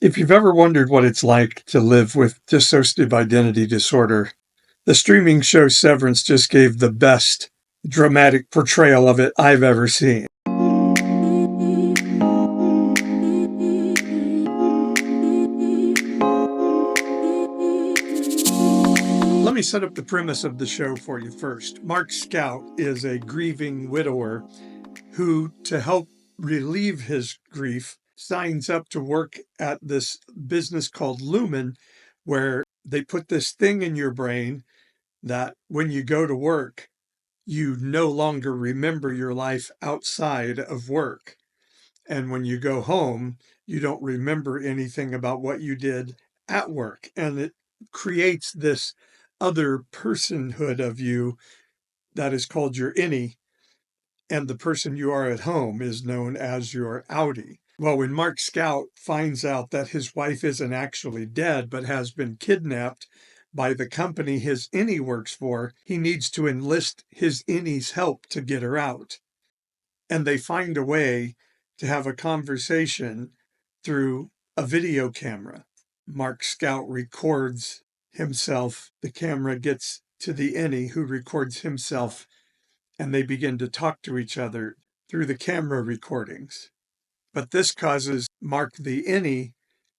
If you've ever wondered what it's like to live with dissociative identity disorder, the streaming show Severance just gave the best dramatic portrayal of it I've ever seen. Let me set up the premise of the show for you first. Mark Scout is a grieving widower who, to help relieve his grief, signs up to work at this business called Lumen, where they put this thing in your brain that when you go to work, you no longer remember your life outside of work. And when you go home, you don't remember anything about what you did at work. And it creates this other personhood of you that is called your innie. And the person you are at home is known as your outie. Well, when Mark Scout finds out that his wife isn't actually dead, but has been kidnapped by the company his innie works for, he needs to enlist his innie's help to get her out. And they find a way to have a conversation through a video camera. Mark Scout records himself. The camera gets to the innie, who records himself, and they begin to talk to each other through the camera recordings. But this causes Mark the innie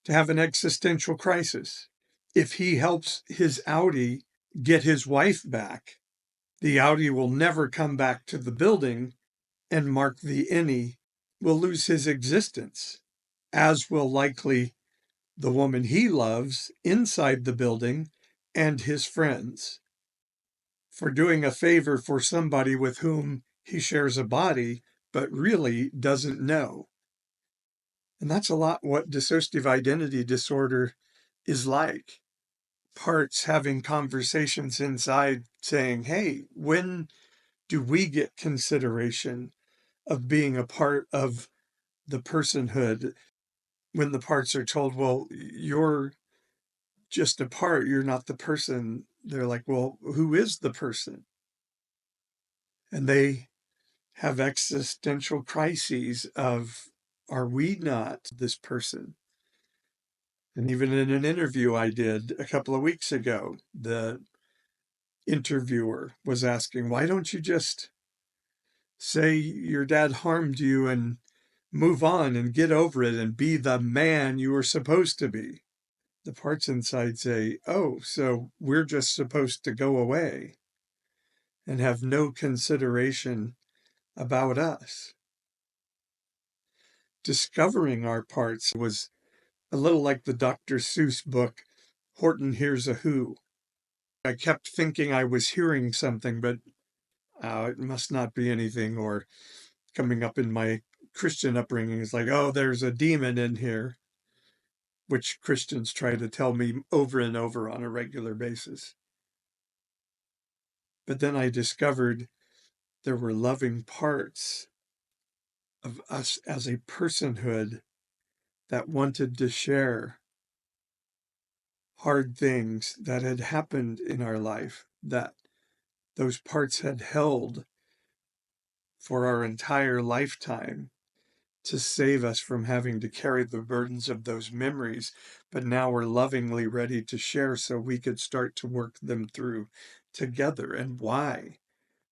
to have an existential crisis. If he helps his outie get his wife back, the outie will never come back to the building, and Mark the innie will lose his existence, as will likely the woman he loves inside the building and his friends. For doing a favor for somebody with whom he shares a body, but really doesn't know. And that's a lot what dissociative identity disorder is like. Parts having conversations inside saying, hey, when do we get consideration of being a part of the personhood? When the parts are told, well, you're just a part, you're not the person. They're like, well, who is the person? And they have existential crises of, are we not this person? And even in an interview I did a couple of weeks ago, the interviewer was asking, why don't you just say your dad harmed you and move on and get over it and be the man you were supposed to be? The parts inside say, oh, so we're just supposed to go away and have no consideration about us. Discovering our parts was a little like the Dr. Seuss book, Horton Hears a Who. I kept thinking I was hearing something, but it must not be anything. Or coming up in my Christian upbringing is like, oh, there's a demon in here, which Christians try to tell me over and over on a regular basis. But then I discovered there were loving parts of us as a personhood that wanted to share hard things that had happened in our life, that those parts had held for our entire lifetime to save us from having to carry the burdens of those memories. But now we're lovingly ready to share so we could start to work them through together. And why?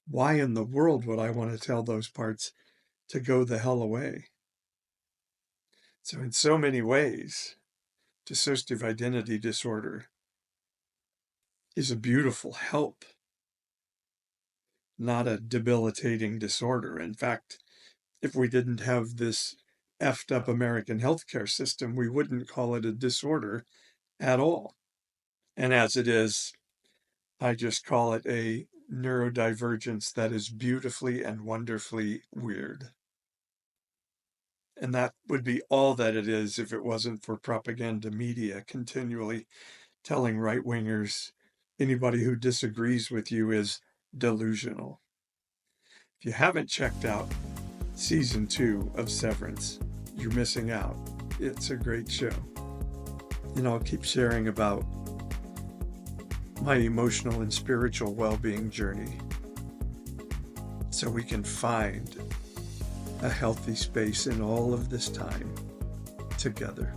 Why in the world would I want to tell those parts to go the hell away? So in so many ways, dissociative identity disorder is a beautiful help, not a debilitating disorder. In fact, if we didn't have this effed up American healthcare system, we wouldn't call it a disorder at all. And as it is, I just call it a neurodivergence that is beautifully and wonderfully weird. And that would be all that it is if it wasn't for propaganda media continually telling right-wingers anybody who disagrees with you is delusional. If you haven't checked out season 2 of Severance, you're missing out. It's a great show. And I'll keep sharing about my emotional and spiritual well-being journey so we can find a healthy space in all of this time together.